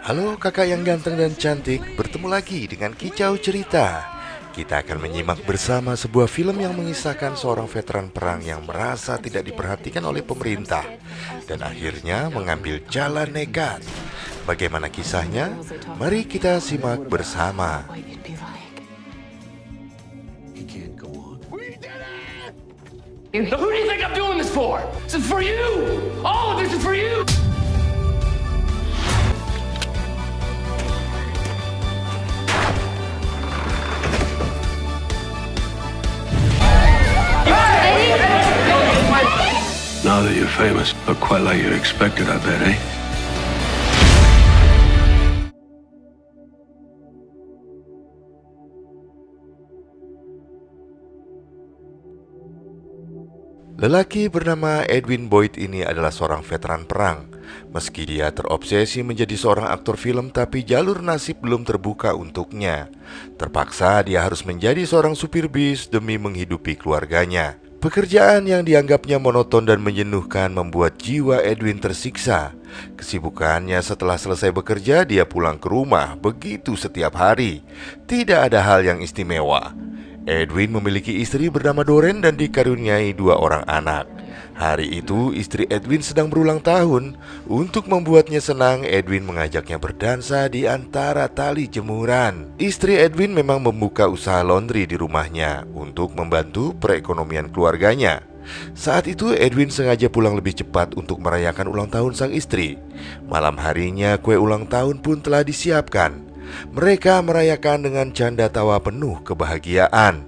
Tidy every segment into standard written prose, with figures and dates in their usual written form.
Halo kakak yang ganteng dan cantik, bertemu lagi dengan Kicau Cerita. Kita akan menyimak bersama sebuah film yang mengisahkan seorang veteran perang yang merasa tidak diperhatikan oleh pemerintah dan akhirnya mengambil jalan nekat. Bagaimana kisahnya? Mari kita simak bersama. Now who do you think I'm doing this for? This is for you! All of this is for you! Now that you're famous, look quite like you'd expected, I bet, eh? Lelaki bernama Edwin Boyd ini adalah seorang veteran perang. Meski dia terobsesi menjadi seorang aktor film, tapi jalur nasib belum terbuka untuknya. Terpaksa dia harus menjadi seorang supir bis demi menghidupi keluarganya. Pekerjaan yang dianggapnya monoton dan menjenuhkan membuat jiwa Edwin tersiksa. Kesibukannya setelah selesai bekerja, dia pulang ke rumah begitu setiap hari. Tidak ada hal yang istimewa. Edwin memiliki istri bernama Doreen dan dikaruniai 2 orang anak. Hari itu istri Edwin sedang berulang tahun. Untuk membuatnya senang, Edwin mengajaknya berdansa di antara tali jemuran. Istri Edwin memang membuka usaha laundry di rumahnya untuk membantu perekonomian keluarganya. Saat itu Edwin sengaja pulang lebih cepat untuk merayakan ulang tahun sang istri. Malam harinya kue ulang tahun pun telah disiapkan. Mereka merayakan dengan canda tawa penuh kebahagiaan.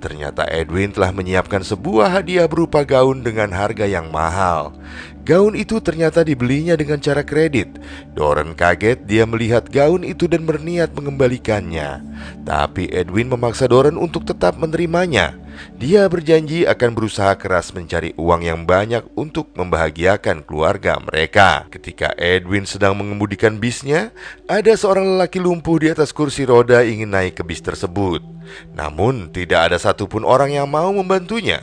Ternyata Edwin telah menyiapkan sebuah hadiah berupa gaun dengan harga yang mahal. Gaun itu ternyata dibelinya dengan cara kredit. Doreen kaget dia melihat gaun itu dan berniat mengembalikannya. Tapi Edwin memaksa Doreen untuk tetap menerimanya. Dia berjanji akan berusaha keras mencari uang yang banyak untuk membahagiakan keluarga mereka. Ketika Edwin sedang mengemudikan bisnya, ada seorang lelaki lumpuh di atas kursi roda ingin naik ke bis tersebut. Namun tidak ada satupun orang yang mau membantunya.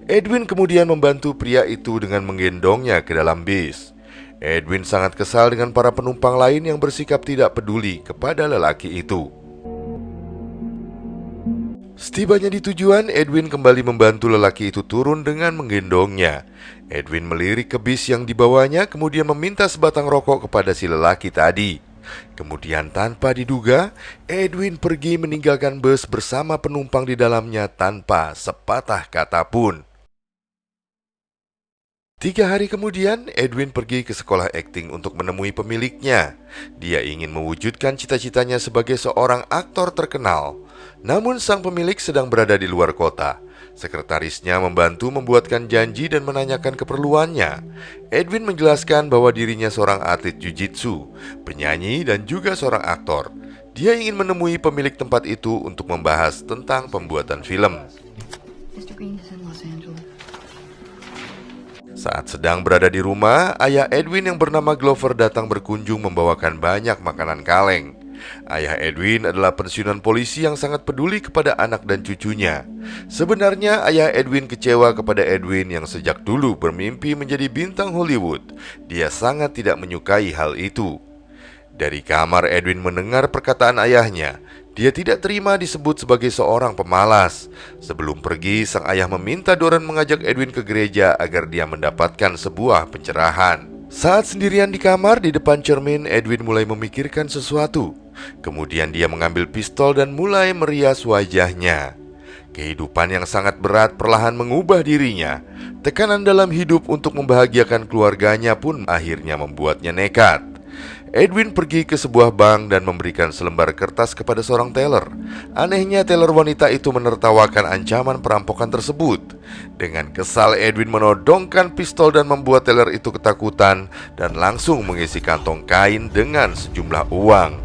Edwin kemudian membantu pria itu dengan menggendongnya ke dalam bis. Edwin sangat kesal dengan para penumpang lain yang bersikap tidak peduli kepada lelaki itu. Setibanya di tujuan, Edwin kembali membantu lelaki itu turun dengan menggendongnya. Edwin melirik ke bis yang dibawanya, kemudian meminta sebatang rokok kepada si lelaki tadi. Kemudian tanpa diduga, Edwin pergi meninggalkan bus bersama penumpang di dalamnya tanpa sepatah kata pun. 3 hari kemudian, Edwin pergi ke sekolah akting untuk menemui pemiliknya. Dia ingin mewujudkan cita-citanya sebagai seorang aktor terkenal. Namun sang pemilik sedang berada di luar kota. Sekretarisnya membantu membuatkan janji dan menanyakan keperluannya. Edwin menjelaskan bahwa dirinya seorang atlet jiu-jitsu, penyanyi dan juga seorang aktor. Dia ingin menemui pemilik tempat itu untuk membahas tentang pembuatan film. Saat sedang berada di rumah, ayah Edwin yang bernama Glover datang berkunjung membawakan banyak makanan kaleng. Ayah Edwin adalah pensiunan polisi yang sangat peduli kepada anak dan cucunya. Sebenarnya ayah Edwin kecewa kepada Edwin yang sejak dulu bermimpi menjadi bintang Hollywood. Dia sangat tidak menyukai hal itu. Dari kamar Edwin mendengar perkataan ayahnya. Dia tidak terima disebut sebagai seorang pemalas. Sebelum pergi, sang ayah meminta Doreen mengajak Edwin ke gereja agar dia mendapatkan sebuah pencerahan. Saat sendirian di kamar di depan cermin, Edwin mulai memikirkan sesuatu. Kemudian dia mengambil pistol dan mulai merias wajahnya. Kehidupan yang sangat berat perlahan mengubah dirinya. Tekanan dalam hidup untuk membahagiakan keluarganya pun akhirnya membuatnya nekat. Edwin pergi ke sebuah bank dan memberikan selembar kertas kepada seorang teller. Anehnya teller wanita itu menertawakan ancaman perampokan tersebut. Dengan kesal, Edwin menodongkan pistol dan membuat teller itu ketakutan dan langsung mengisi kantong kain dengan sejumlah uang.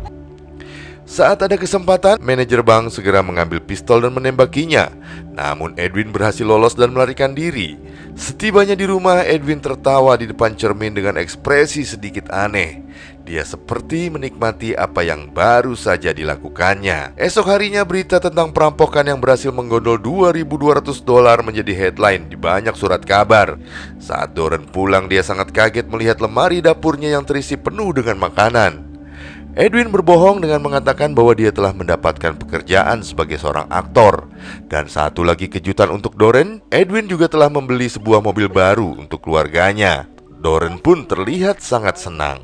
Saat ada kesempatan, manajer bank segera mengambil pistol dan menembakinya. Namun Edwin berhasil lolos dan melarikan diri. Setibanya di rumah, Edwin tertawa di depan cermin dengan ekspresi sedikit aneh. Dia seperti menikmati apa yang baru saja dilakukannya. Esok harinya berita tentang perampokan yang berhasil menggondol $2.200 menjadi headline di banyak surat kabar. Saat Doreen pulang, dia sangat kaget melihat lemari dapurnya yang terisi penuh dengan makanan. Edwin berbohong dengan mengatakan bahwa dia telah mendapatkan pekerjaan sebagai seorang aktor. Dan satu lagi kejutan untuk Doren, Edwin juga telah membeli sebuah mobil baru untuk keluarganya. Doren pun terlihat sangat senang.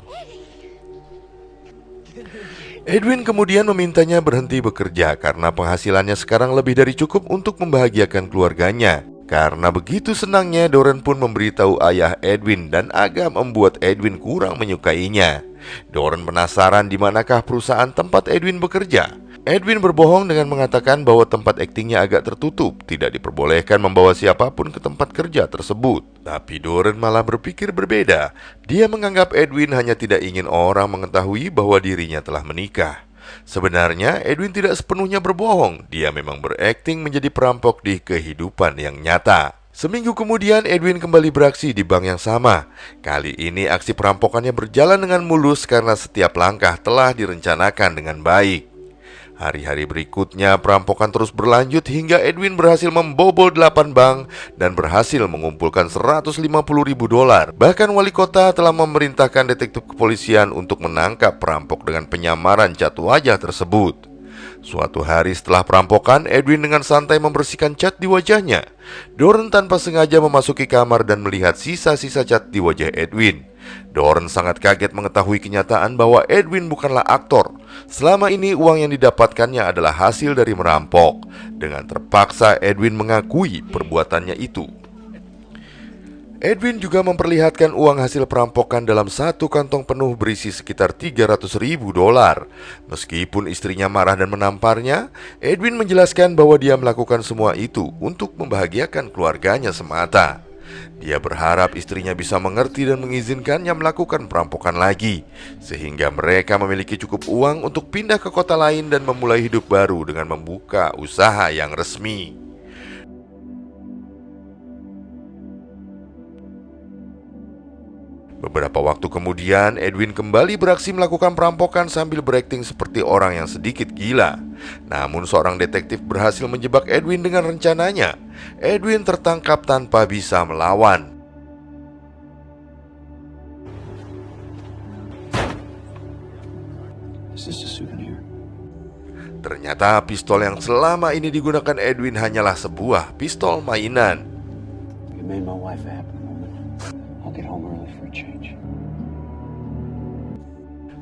Edwin kemudian memintanya berhenti bekerja karena penghasilannya sekarang lebih dari cukup untuk membahagiakan keluarganya. Karena begitu senangnya, Doren pun memberitahu ayah Edwin dan agak membuat Edwin kurang menyukainya. Doren penasaran di manakah perusahaan tempat Edwin bekerja. Edwin berbohong dengan mengatakan bahwa tempat aktingnya agak tertutup, tidak diperbolehkan membawa siapapun ke tempat kerja tersebut. Tapi Doren malah berpikir berbeda. Dia menganggap Edwin hanya tidak ingin orang mengetahui bahwa dirinya telah menikah. Sebenarnya Edwin tidak sepenuhnya berbohong. Dia memang berakting menjadi perampok di kehidupan yang nyata. Seminggu kemudian Edwin kembali beraksi di bank yang sama. Kali ini aksi perampokannya berjalan dengan mulus karena setiap langkah telah direncanakan dengan baik. Hari-hari berikutnya perampokan terus berlanjut hingga Edwin berhasil membobol 8 bank dan berhasil mengumpulkan 150.000 dolar. Bahkan wali kota telah memerintahkan detektif kepolisian untuk menangkap perampok dengan penyamaran cat wajah tersebut. Suatu hari setelah perampokan, Edwin dengan santai membersihkan cat di wajahnya. Doren tanpa sengaja memasuki kamar dan melihat sisa-sisa cat di wajah Edwin. Doren sangat kaget mengetahui kenyataan bahwa Edwin bukanlah aktor. Selama ini uang yang didapatkannya adalah hasil dari merampok. Dengan terpaksa Edwin mengakui perbuatannya itu. Edwin juga memperlihatkan uang hasil perampokan dalam satu kantong penuh berisi sekitar 300.000 dolar. Meskipun istrinya marah dan menamparnya, Edwin menjelaskan bahwa dia melakukan semua itu untuk membahagiakan keluarganya semata. Dia berharap istrinya bisa mengerti dan mengizinkannya melakukan perampokan lagi, sehingga mereka memiliki cukup uang untuk pindah ke kota lain dan memulai hidup baru dengan membuka usaha yang resmi. Beberapa waktu kemudian, Edwin kembali beraksi melakukan perampokan sambil berakting seperti orang yang sedikit gila. Namun seorang detektif berhasil menjebak Edwin dengan rencananya. Edwin tertangkap tanpa bisa melawan. Ternyata pistol yang selama ini digunakan Edwin hanyalah sebuah pistol mainan.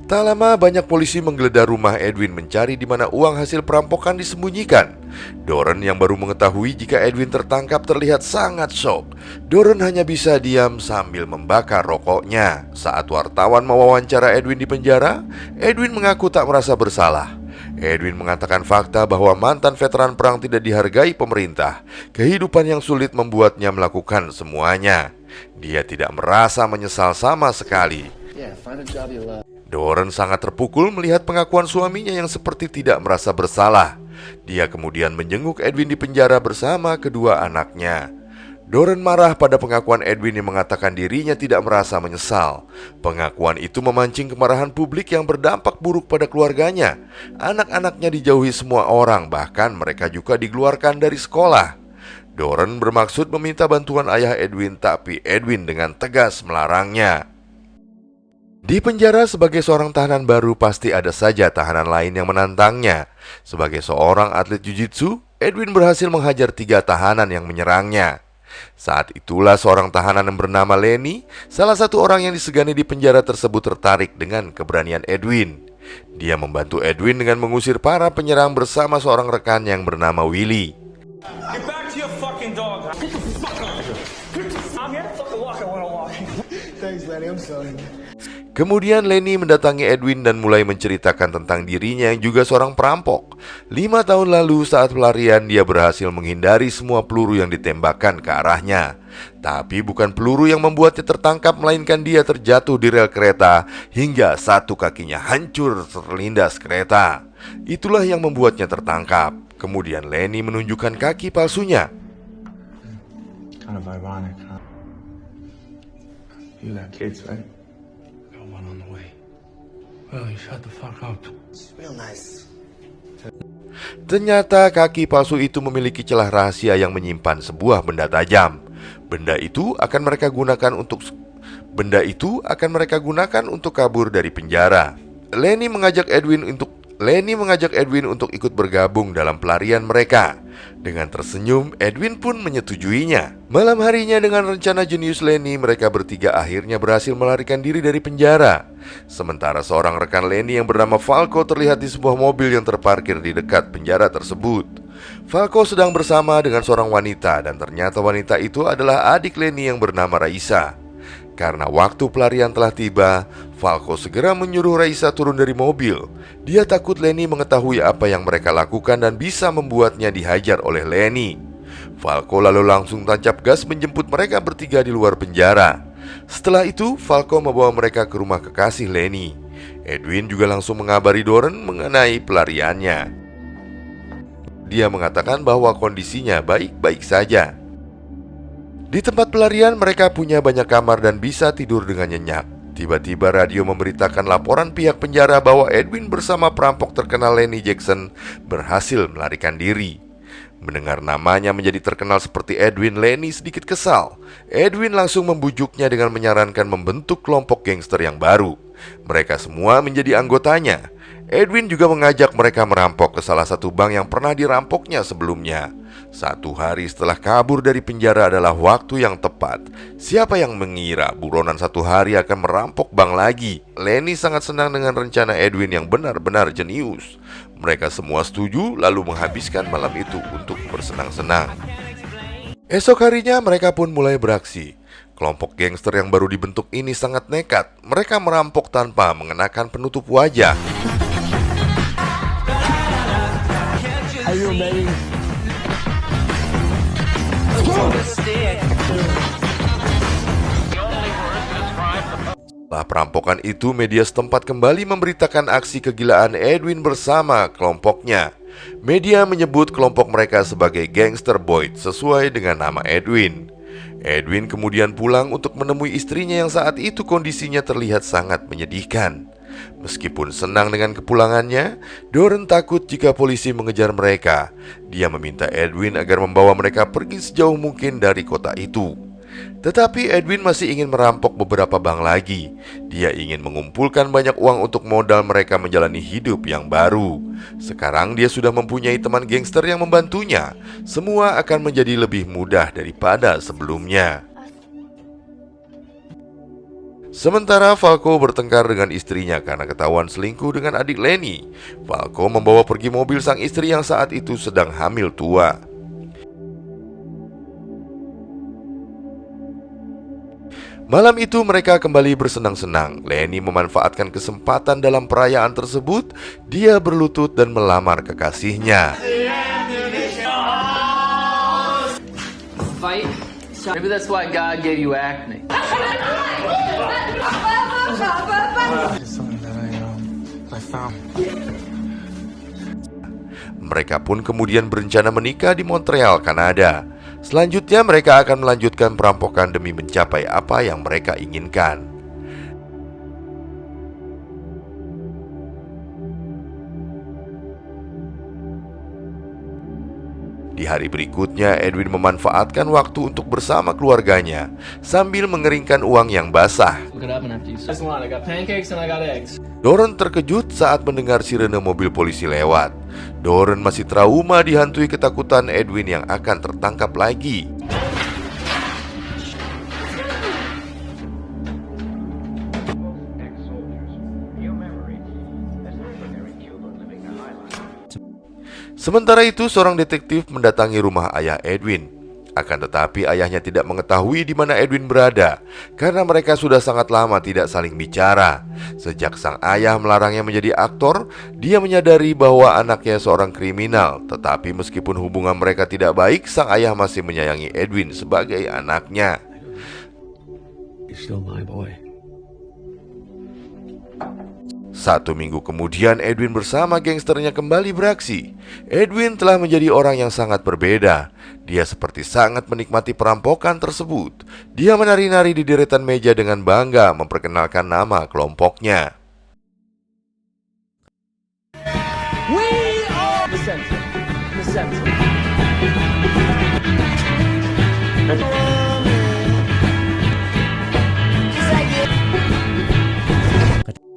Tak lama banyak polisi menggeledah rumah Edwin mencari di mana uang hasil perampokan disembunyikan. Doren yang baru mengetahui jika Edwin tertangkap terlihat sangat shock. Doren hanya bisa diam sambil membakar rokoknya. Saat wartawan mewawancara Edwin di penjara, Edwin mengaku tak merasa bersalah. Edwin mengatakan fakta bahwa mantan veteran perang tidak dihargai pemerintah. Kehidupan yang sulit membuatnya melakukan semuanya. Dia tidak merasa menyesal sama sekali. Doren sangat terpukul melihat pengakuan suaminya yang seperti tidak merasa bersalah. Dia kemudian menjenguk Edwin di penjara bersama kedua anaknya. Doren marah pada pengakuan Edwin yang mengatakan dirinya tidak merasa menyesal. Pengakuan itu memancing kemarahan publik yang berdampak buruk pada keluarganya. Anak-anaknya dijauhi semua orang, bahkan mereka juga dikeluarkan dari sekolah. Doren bermaksud meminta bantuan ayah Edwin, tapi Edwin dengan tegas melarangnya. Di penjara sebagai seorang tahanan baru pasti ada saja tahanan lain yang menantangnya. Sebagai seorang atlet jiu-jitsu, Edwin berhasil menghajar 3 tahanan yang menyerangnya. Saat itulah seorang tahanan yang bernama Lenny, salah satu orang yang disegani di penjara tersebut, tertarik dengan keberanian Edwin. Dia membantu Edwin dengan mengusir para penyerang bersama seorang rekan yang bernama Willy. Get back to your fucking dog. Get the fuck out of here. I'm here to fucking walk. I wanna walk. Thanks, Lenny. I'm sorry. Kemudian Lenny mendatangi Edwin dan mulai menceritakan tentang dirinya yang juga seorang perampok. 5 tahun lalu saat pelarian dia berhasil menghindari semua peluru yang ditembakkan ke arahnya. Tapi bukan peluru yang membuatnya tertangkap, melainkan dia terjatuh di rel kereta hingga satu kakinya hancur terlindas kereta. Itulah yang membuatnya tertangkap. Kemudian Lenny menunjukkan kaki palsunya. Kind of ironic, huh? You got kids, right? Got one on the way. Well, you shut the fuck up. It's real nice. Ternyata kaki palsu itu memiliki celah rahasia yang menyimpan sebuah benda tajam. Benda itu akan mereka gunakan untuk kabur dari penjara. Lenny mengajak Edwin untuk ikut bergabung dalam pelarian mereka. Dengan tersenyum, Edwin pun menyetujuinya. Malam harinya dengan rencana jenius Lenny, mereka bertiga akhirnya berhasil melarikan diri dari penjara. Sementara seorang rekan Lenny yang bernama Falco terlihat di sebuah mobil yang terparkir di dekat penjara tersebut. Falco sedang bersama dengan seorang wanita dan ternyata wanita itu adalah adik Lenny yang bernama Raisa. Karena waktu pelarian telah tiba, Falco segera menyuruh Raisa turun dari mobil. Dia takut Lenny mengetahui apa yang mereka lakukan dan bisa membuatnya dihajar oleh Lenny. Falco lalu langsung tancap gas menjemput mereka bertiga di luar penjara. Setelah itu, Falco membawa mereka ke rumah kekasih Lenny. Edwin juga langsung mengabari Doren mengenai pelariannya. Dia mengatakan bahwa kondisinya baik-baik saja. Di tempat pelarian mereka punya banyak kamar dan bisa tidur dengan nyenyak. Tiba-tiba radio memberitakan laporan pihak penjara bahwa Edwin bersama perampok terkenal Lenny Jackson berhasil melarikan diri. Mendengar namanya menjadi terkenal seperti Edwin, Lenny sedikit kesal. Edwin langsung membujuknya dengan menyarankan membentuk kelompok gangster yang baru. Mereka semua menjadi anggotanya. Edwin juga mengajak mereka merampok ke salah satu bank yang pernah dirampoknya sebelumnya. 1 hari setelah kabur dari penjara adalah waktu yang tepat. Siapa yang mengira buronan 1 hari akan merampok bank lagi? Lenny sangat senang dengan rencana Edwin yang benar-benar jenius. Mereka semua setuju lalu menghabiskan malam itu untuk bersenang-senang. Esok harinya mereka pun mulai beraksi. Kelompok gangster yang baru dibentuk ini sangat nekat. Mereka merampok tanpa mengenakan penutup wajah. Setelah perampokan itu, media setempat kembali memberitakan aksi kegilaan Edwin bersama kelompoknya. Media menyebut kelompok mereka sebagai Gangster Boyd sesuai dengan nama Edwin. Edwin kemudian pulang untuk menemui istrinya yang saat itu kondisinya terlihat sangat menyedihkan. Meskipun senang dengan kepulangannya, Doren takut jika polisi mengejar mereka. Dia meminta Edwin agar membawa mereka pergi sejauh mungkin dari kota itu. Tetapi Edwin masih ingin merampok beberapa bank lagi. Dia ingin mengumpulkan banyak uang untuk modal mereka menjalani hidup yang baru. Sekarang dia sudah mempunyai teman gangster yang membantunya. Semua akan menjadi lebih mudah daripada sebelumnya. Sementara Falco bertengkar dengan istrinya karena ketahuan selingkuh dengan adik Lenny. Falco membawa pergi mobil sang istri yang saat itu sedang hamil tua. Malam itu mereka kembali bersenang-senang. Lenny memanfaatkan kesempatan dalam perayaan tersebut. Dia berlutut dan melamar kekasihnya. Fight? Maybe that's why God gave you acne. It's something that I found. Mereka pun kemudian berencana menikah di Montreal, Kanada. Selanjutnya mereka akan melanjutkan perampokan demi mencapai apa yang mereka inginkan. Di hari berikutnya, Edwin memanfaatkan waktu untuk bersama keluarganya sambil mengeringkan uang yang basah. Doren terkejut saat mendengar sirene mobil polisi lewat. Doren masih trauma dihantui ketakutan Edwin yang akan tertangkap lagi. Sementara itu, seorang detektif mendatangi rumah ayah Edwin. Akan tetapi ayahnya tidak mengetahui di mana Edwin berada karena mereka sudah sangat lama tidak saling bicara. Sejak sang ayah melarangnya menjadi aktor, dia menyadari bahwa anaknya seorang kriminal. Tetapi meskipun hubungan mereka tidak baik, sang ayah masih menyayangi Edwin sebagai anaknya. He's still my boy. 1 minggu kemudian, Edwin bersama gangsternya kembali beraksi. Edwin telah menjadi orang yang sangat berbeda. Dia seperti sangat menikmati perampokan tersebut. Dia menari-nari di deretan meja dengan bangga memperkenalkan nama kelompoknya. We are the censor. The censor.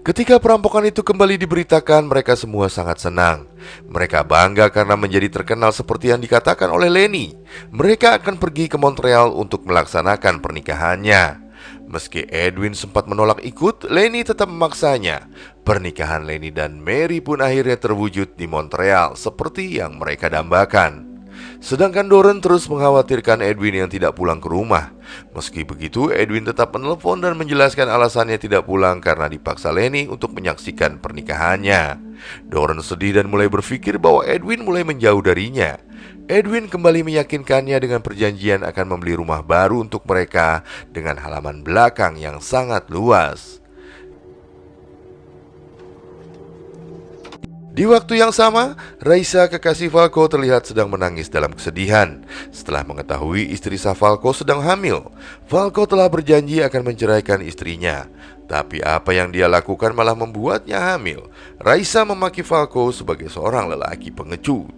Ketika perampokan itu kembali diberitakan, mereka semua sangat senang. Mereka bangga karena menjadi terkenal seperti yang dikatakan oleh Lenny. Mereka akan pergi ke Montreal untuk melaksanakan pernikahannya. Meski Edwin sempat menolak ikut, Lenny tetap memaksanya. Pernikahan Lenny dan Mary pun akhirnya terwujud di Montreal seperti yang mereka dambakan. Sedangkan Doran terus mengkhawatirkan Edwin yang tidak pulang ke rumah. Meski begitu, Edwin tetap menelpon dan menjelaskan alasannya tidak pulang karena dipaksa Lenny untuk menyaksikan pernikahannya. Doran sedih dan mulai berpikir bahwa Edwin mulai menjauh darinya. Edwin kembali meyakinkannya dengan perjanjian akan membeli rumah baru untuk mereka dengan halaman belakang yang sangat luas. Di waktu yang sama, Raisa, kekasih Falco, terlihat sedang menangis dalam kesedihan. Setelah mengetahui istri sah Falco sedang hamil, Falco telah berjanji akan menceraikan istrinya. Tapi apa yang dia lakukan malah membuatnya hamil. Raisa memaki Falco sebagai seorang lelaki pengecut.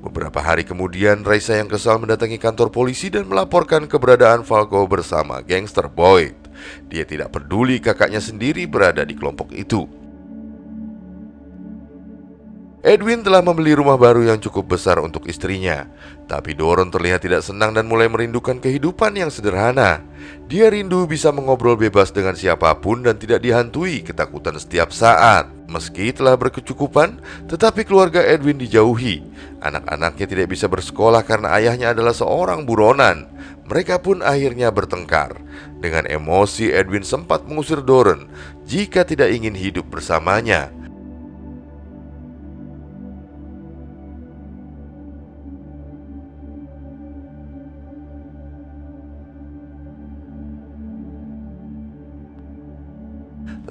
Beberapa hari kemudian, Raisa yang kesal mendatangi kantor polisi dan melaporkan keberadaan Falco bersama gangster Boyd. Dia tidak peduli kakaknya sendiri berada di kelompok itu. Edwin telah membeli rumah baru yang cukup besar untuk istrinya. Tapi Doran terlihat tidak senang dan mulai merindukan kehidupan yang sederhana. Dia rindu bisa mengobrol bebas dengan siapapun dan tidak dihantui ketakutan setiap saat. Meski telah berkecukupan, tetapi keluarga Edwin dijauhi. Anak-anaknya tidak bisa bersekolah karena ayahnya adalah seorang buronan. Mereka pun akhirnya bertengkar. Dengan emosi, Edwin sempat mengusir Doran jika tidak ingin hidup bersamanya.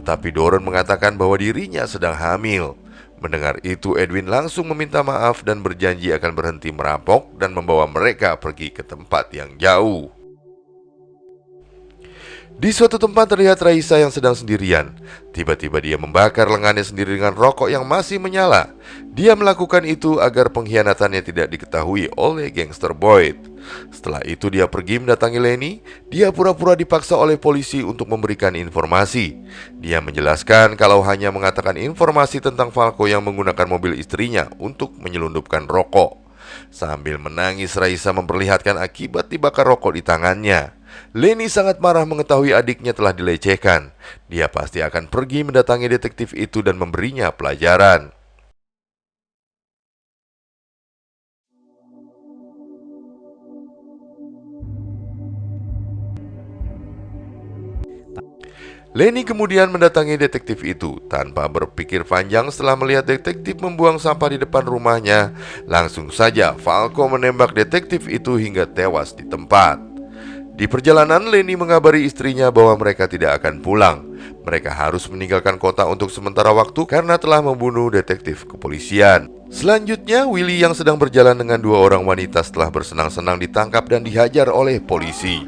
Tetapi Doran mengatakan bahwa dirinya sedang hamil. Mendengar itu, Edwin langsung meminta maaf dan berjanji akan berhenti merampok dan membawa mereka pergi ke tempat yang jauh. Di suatu tempat terlihat Raisa yang sedang sendirian. Tiba-tiba dia membakar lengannya sendiri dengan rokok yang masih menyala. Dia melakukan itu agar pengkhianatannya tidak diketahui oleh gangster Boyd. Setelah itu dia pergi mendatangi Lenny. Dia pura-pura dipaksa oleh polisi untuk memberikan informasi. Dia menjelaskan kalau hanya mengatakan informasi tentang Falco yang menggunakan mobil istrinya untuk menyelundupkan rokok. Sambil menangis, Raisa memperlihatkan akibat dibakar rokok di tangannya. Lenny sangat marah mengetahui adiknya telah dilecehkan. Dia pasti akan pergi mendatangi detektif itu dan memberinya pelajaran. Lenny kemudian mendatangi detektif itu. Tanpa berpikir panjang, setelah melihat detektif membuang sampah di depan rumahnya, langsung saja Falco menembak detektif itu hingga tewas di tempat. Di perjalanan, Lenny mengabari istrinya bahwa mereka tidak akan pulang. Mereka harus meninggalkan kota untuk sementara waktu karena telah membunuh detektif kepolisian. Selanjutnya, Willy yang sedang berjalan dengan dua orang wanita setelah bersenang-senang ditangkap dan dihajar oleh polisi.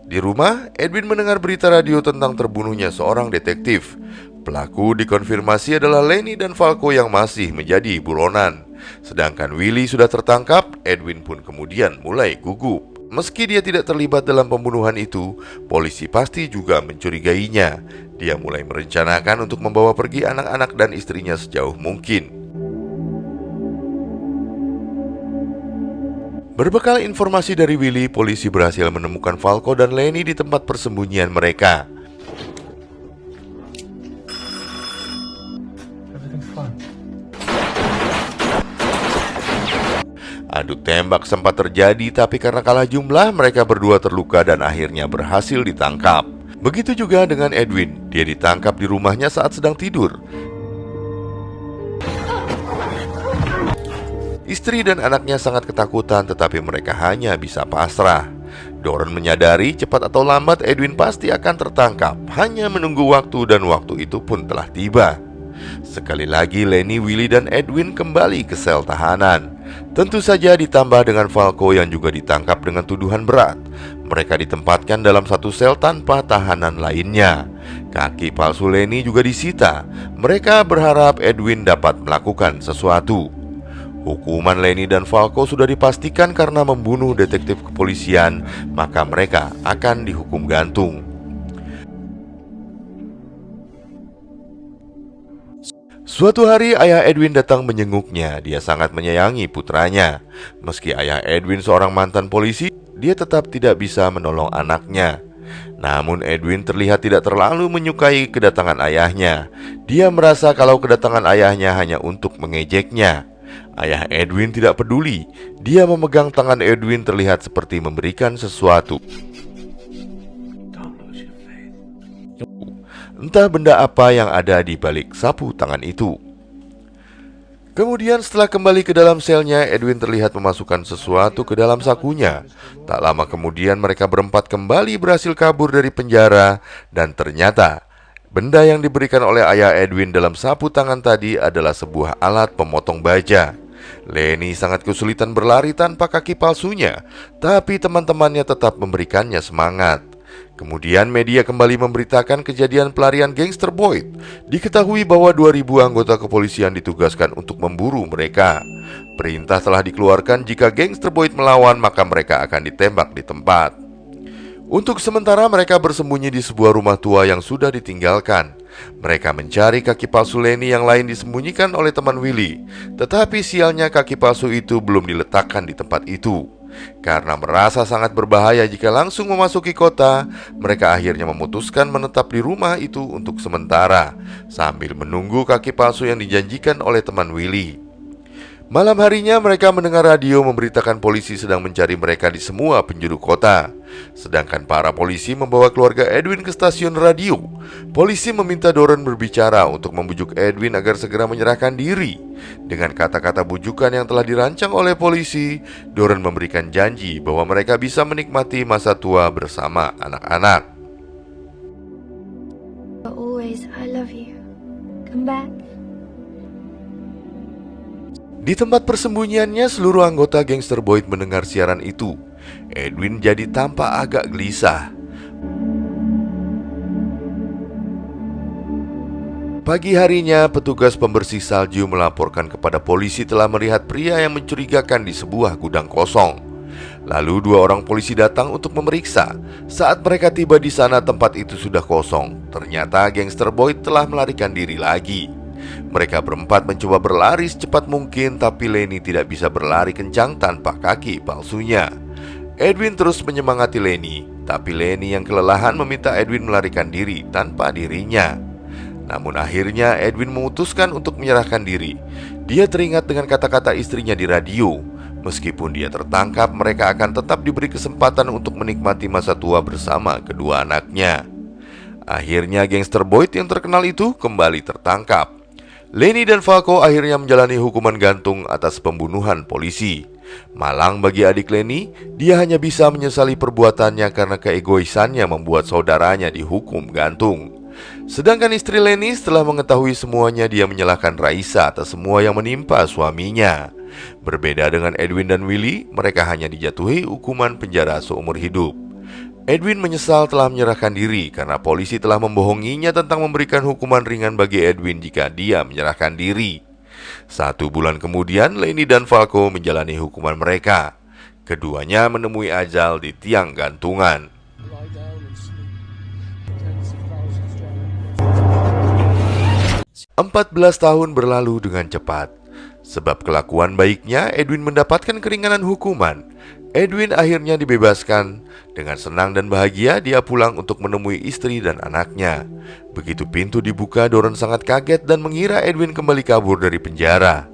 Di rumah, Edwin mendengar berita radio tentang terbunuhnya seorang detektif. Pelaku dikonfirmasi adalah Lenny dan Falco yang masih menjadi buronan. Sedangkan Willy sudah tertangkap, Edwin pun kemudian mulai gugup. Meski dia tidak terlibat dalam pembunuhan itu, polisi pasti juga mencurigainya. Dia mulai merencanakan untuk membawa pergi anak-anak dan istrinya sejauh mungkin. Berbekal informasi dari Willy, polisi berhasil menemukan Falco dan Lenny di tempat persembunyian mereka. Adu tembak sempat terjadi, tapi karena kalah jumlah, mereka berdua terluka dan akhirnya berhasil ditangkap. Begitu juga dengan Edwin, dia ditangkap di rumahnya saat sedang tidur. Istri dan anaknya sangat ketakutan, tetapi mereka hanya bisa pasrah. Doran menyadari cepat atau lambat Edwin pasti akan tertangkap, hanya menunggu waktu dan waktu itu pun telah tiba. Sekali lagi Lenny, Willy, dan Edwin kembali ke sel tahanan. Tentu saja ditambah dengan Falco yang juga ditangkap dengan tuduhan berat. Mereka ditempatkan dalam satu sel tanpa tahanan lainnya. Kaki palsu Lenny juga disita. Mereka berharap Edwin dapat melakukan sesuatu. Hukuman Lenny dan Falco sudah dipastikan karena membunuh detektif kepolisian, maka mereka akan dihukum gantung. Suatu hari ayah Edwin datang menjenguknya. Dia sangat menyayangi putranya. Meski ayah Edwin seorang mantan polisi, dia tetap tidak bisa menolong anaknya. Namun Edwin terlihat tidak terlalu menyukai kedatangan ayahnya. Dia merasa kalau kedatangan ayahnya hanya untuk mengejeknya. Ayah Edwin tidak peduli. Dia memegang tangan Edwin terlihat seperti memberikan sesuatu. Entah benda apa yang ada di balik sapu tangan itu. Kemudian setelah kembali ke dalam selnya, Edwin terlihat memasukkan sesuatu ke dalam sakunya. Tak lama kemudian mereka berempat kembali berhasil kabur dari penjara. Dan ternyata benda yang diberikan oleh ayah Edwin dalam sapu tangan tadi adalah sebuah alat pemotong baja. Lenny sangat kesulitan berlari tanpa kaki palsunya, tapi teman-temannya tetap memberikannya semangat. Kemudian media kembali memberitakan kejadian pelarian gangster Boyd. Diketahui bahwa 2000 anggota kepolisian ditugaskan untuk memburu mereka. Perintah telah dikeluarkan jika gangster Boyd melawan maka mereka akan ditembak di tempat. Untuk sementara mereka bersembunyi di sebuah rumah tua yang sudah ditinggalkan. Mereka mencari kaki palsu Lenny yang lain disembunyikan oleh teman Willy. Tetapi sialnya kaki palsu itu belum diletakkan di tempat itu. Karena merasa sangat berbahaya jika langsung memasuki kota, mereka akhirnya memutuskan menetap di rumah itu untuk sementara, sambil menunggu kaki palsu yang dijanjikan oleh teman Willy. Malam harinya mereka mendengar radio memberitakan polisi sedang mencari mereka di semua penjuru kota. Sedangkan para polisi membawa keluarga Edwin ke stasiun radio. Polisi meminta Doran berbicara untuk membujuk Edwin agar segera menyerahkan diri. Dengan kata-kata bujukan yang telah dirancang oleh polisi, Doran memberikan janji bahwa mereka bisa menikmati masa tua bersama anak-anak. Always, I love you. Come back. Di tempat persembunyiannya, seluruh anggota gangster Boyd mendengar siaran itu. Edwin jadi tampak agak gelisah. Pagi harinya, petugas pembersih salju melaporkan kepada polisi telah melihat pria yang mencurigakan di sebuah gudang kosong. Lalu 2 orang polisi datang untuk memeriksa. Saat mereka tiba di sana, tempat itu sudah kosong. Ternyata gangster Boyd telah melarikan diri lagi. Mereka berempat mencoba berlari secepat mungkin, tapi Lenny tidak bisa berlari kencang tanpa kaki palsunya. Edwin terus menyemangati Lenny, tapi Lenny yang kelelahan meminta Edwin melarikan diri tanpa dirinya. Namun akhirnya Edwin memutuskan untuk menyerahkan diri. Dia teringat dengan kata-kata istrinya di radio. Meskipun dia tertangkap, mereka akan tetap diberi kesempatan untuk menikmati masa tua bersama kedua anaknya. Akhirnya gangster Boyd yang terkenal itu kembali tertangkap. Lenny dan Falco akhirnya menjalani hukuman gantung atas pembunuhan polisi. Malang bagi adik Lenny, dia hanya bisa menyesali perbuatannya karena keegoisannya membuat saudaranya dihukum gantung. Sedangkan istri Lenny setelah mengetahui semuanya, dia menyalahkan Raisa atas semua yang menimpa suaminya. Berbeda dengan Edwin dan Willy, mereka hanya dijatuhi hukuman penjara seumur hidup. Edwin menyesal telah menyerahkan diri karena polisi telah membohonginya tentang memberikan hukuman ringan bagi Edwin jika dia menyerahkan diri. 1 bulan kemudian, Lenny dan Falco menjalani hukuman mereka. Keduanya menemui ajal di tiang gantungan. 14 tahun berlalu dengan cepat. Sebab kelakuan baiknya, Edwin mendapatkan keringanan hukuman. Edwin akhirnya dibebaskan. Dengan senang dan bahagia, dia pulang untuk menemui istri dan anaknya. Begitu pintu dibuka, Doran sangat kaget dan mengira Edwin kembali kabur dari penjara.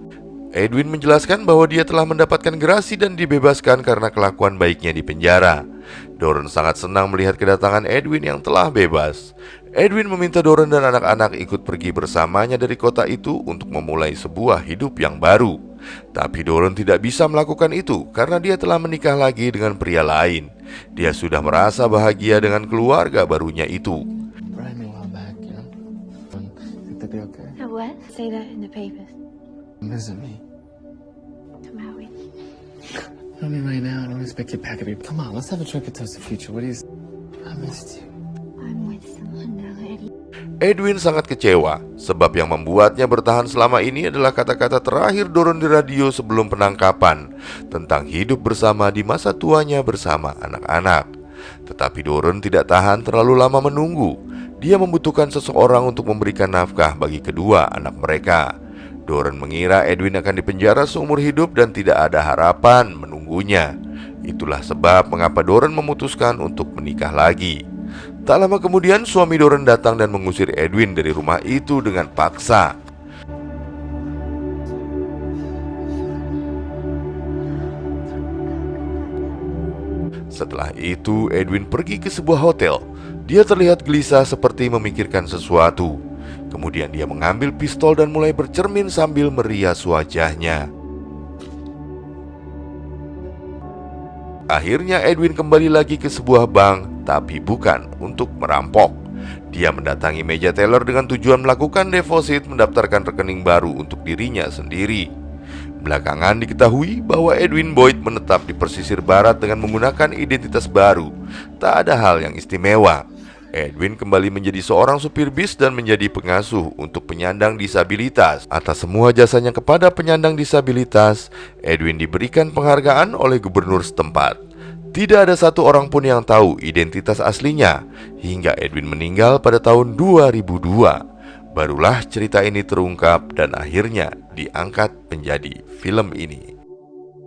Edwin menjelaskan bahwa dia telah mendapatkan gerasi dan dibebaskan karena kelakuan baiknya di penjara. Doran sangat senang melihat kedatangan Edwin yang telah bebas. Edwin meminta Doran dan anak-anak ikut pergi bersamanya dari kota itu untuk memulai sebuah hidup yang baru. Tapi Doran tidak bisa melakukan itu karena dia telah menikah lagi dengan pria lain. Dia sudah merasa bahagia dengan keluarga barunya itu. Brian me a while back, you know? Think they'd be okay? What? Say that in the papers. Visit me. Come out with you. I mean, right now, I don't expect you to pack up your... Come on, let's have a drink and toast the future. What do you... I missed you. I'm with someone now, Eddie. Edwin sangat kecewa, sebab yang membuatnya bertahan selama ini adalah kata-kata terakhir Doran di radio sebelum penangkapan tentang hidup bersama di masa tuanya bersama anak-anak. Tetapi Doran tidak tahan terlalu lama menunggu. Dia membutuhkan seseorang untuk memberikan nafkah bagi kedua anak mereka. Doran mengira Edwin akan dipenjara seumur hidup dan tidak ada harapan menunggunya. Itulah sebab mengapa Doran memutuskan untuk menikah lagi. Tak lama kemudian suami Doran datang dan mengusir Edwin dari rumah itu dengan paksa. Setelah itu, Edwin pergi ke sebuah hotel. Dia terlihat gelisah seperti memikirkan sesuatu. Kemudian dia mengambil pistol dan mulai bercermin sambil merias wajahnya. Akhirnya Edwin kembali lagi ke sebuah bank, tapi bukan untuk merampok. Dia mendatangi meja teller dengan tujuan melakukan deposit mendaftarkan rekening baru untuk dirinya sendiri. Belakangan diketahui bahwa Edwin Boyd menetap di pesisir barat dengan menggunakan identitas baru. Tak ada hal yang istimewa. Edwin kembali menjadi seorang supir bis dan menjadi pengasuh untuk penyandang disabilitas. Atas semua jasanya kepada penyandang disabilitas, Edwin diberikan penghargaan oleh gubernur setempat. Tidak ada satu orang pun yang tahu identitas aslinya hingga Edwin meninggal pada tahun 2002. Barulah cerita ini terungkap dan akhirnya diangkat menjadi film ini.